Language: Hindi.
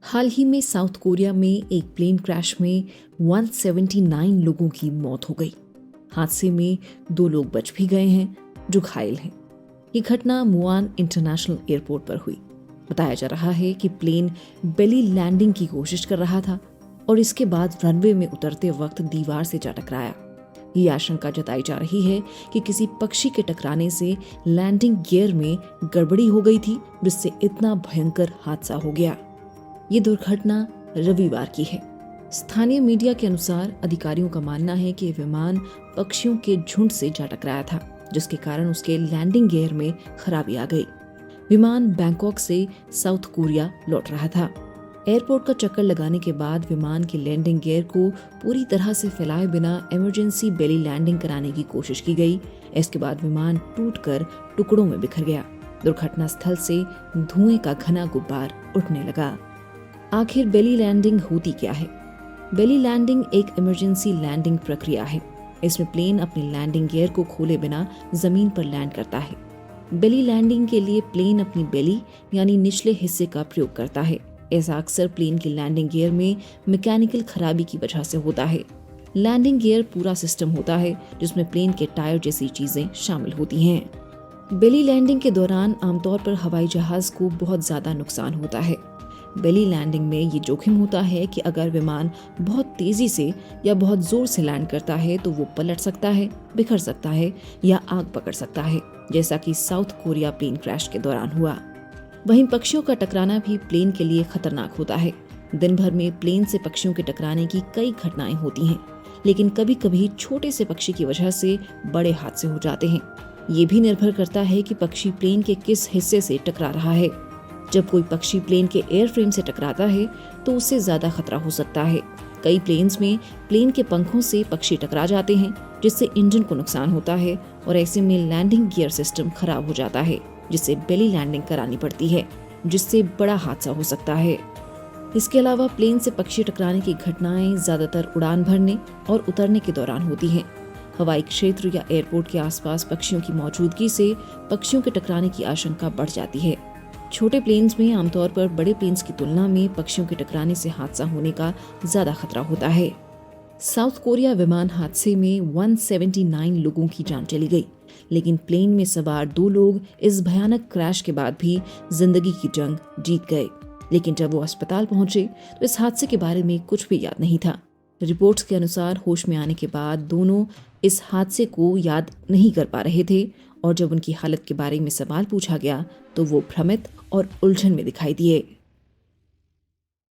हाल ही में साउथ कोरिया में एक प्लेन क्रैश में 179 लोगों की मौत हो गई। हादसे में 2 लोग बच भी गए हैं जो घायल हैं। ये घटना मुआन इंटरनेशनल एयरपोर्ट पर हुई। बताया जा रहा है कि प्लेन बेली लैंडिंग की कोशिश कर रहा था और इसके बाद रनवे में उतरते वक्त दीवार से जा टकराया। ये आशंका जताई जा रही है कि किसी पक्षी के टकराने से लैंडिंग गियर में गड़बड़ी हो गई थी, जिससे इतना भयंकर हादसा हो गया। ये दुर्घटना रविवार की है। स्थानीय मीडिया के अनुसार अधिकारियों का मानना है कि विमान पक्षियों के झुंड से जा टकराया था, जिसके कारण उसके लैंडिंग गियर में खराबी आ गई। विमान बैंकॉक से साउथ कोरिया लौट रहा था। एयरपोर्ट का चक्कर लगाने के बाद विमान के लैंडिंग गियर को पूरी तरह से फैलाए बिना इमरजेंसी बेली लैंडिंग कराने की कोशिश की गई। इसके बाद विमान टूटकर टुकड़ों में बिखर गया। दुर्घटना स्थल से धुएं का घना गुब्बार उठने लगा। आखिर बेली लैंडिंग होती क्या है? बेली लैंडिंग एक इमरजेंसी लैंडिंग प्रक्रिया है। इसमें प्लेन अपने लैंडिंग गियर को खोले बिना जमीन पर लैंड करता है। बेली लैंडिंग के लिए प्लेन अपनी बेली यानी निचले हिस्से का प्रयोग करता है। ऐसा अक्सर प्लेन की लैंडिंग गियर में मैकेनिकल खराबी की वजह से होता है। लैंडिंग गियर पूरा सिस्टम होता है जिसमें प्लेन के टायर जैसी चीजें शामिल होती हैं। बेली लैंडिंग के दौरान आमतौर पर हवाई जहाज को बहुत ज्यादा नुकसान होता है। बेली लैंडिंग में ये जोखिम होता है कि अगर विमान बहुत तेजी से या बहुत जोर से लैंड करता है तो वो पलट सकता है, बिखर सकता है या आग पकड़ सकता है, जैसा कि साउथ कोरिया प्लेन क्रैश के दौरान हुआ। वहीं पक्षियों का टकराना भी प्लेन के लिए खतरनाक होता है। दिन भर में प्लेन से पक्षियों के टकराने की कई घटनाएं होती हैं, लेकिन कभी कभी छोटे से पक्षी की वजह से बड़े हादसे हो जाते हैं। ये भी निर्भर करता है कि पक्षी प्लेन के किस हिस्से से टकरा रहा है। जब कोई पक्षी प्लेन के एयरफ्रेम से टकराता है तो उससे ज्यादा खतरा हो सकता है। कई प्लेन्स में प्लेन के पंखों से पक्षी टकरा जाते हैं, जिससे इंजन को नुकसान होता है और ऐसे में लैंडिंग गियर सिस्टम खराब हो जाता है, जिससे बेली लैंडिंग करानी पड़ती है, जिससे बड़ा हादसा हो सकता है। इसके अलावा प्लेन से पक्षी टकराने की घटनाएं ज्यादातर उड़ान भरने और उतरने के दौरान होती हैं। हवाई क्षेत्र या एयरपोर्ट के आसपास पक्षियों की मौजूदगी से पक्षियों के टकराने की आशंका बढ़ जाती है। छोटे प्लेन्स में आमतौर पर बड़े प्लेन्स की तुलना में पक्षियों के टकराने से हादसा होने का ज्यादा खतरा होता है। साउथ कोरिया विमान हादसे में 179 लोगों की जान चली गई, लेकिन प्लेन में सवार 2 लोग इस भयानक क्रैश के बाद भी जिंदगी की जंग जीत गए। लेकिन जब वो अस्पताल पहुंचे तो इस हादसे के बारे में कुछ भी याद नहीं था। रिपोर्ट्स के अनुसार होश में आने के बाद दोनों इस हादसे को याद नहीं कर पा रहे थे और जब उनकी हालत के बारे में सवाल पूछा गया तो वो भ्रमित और उलझन में दिखाई दिए।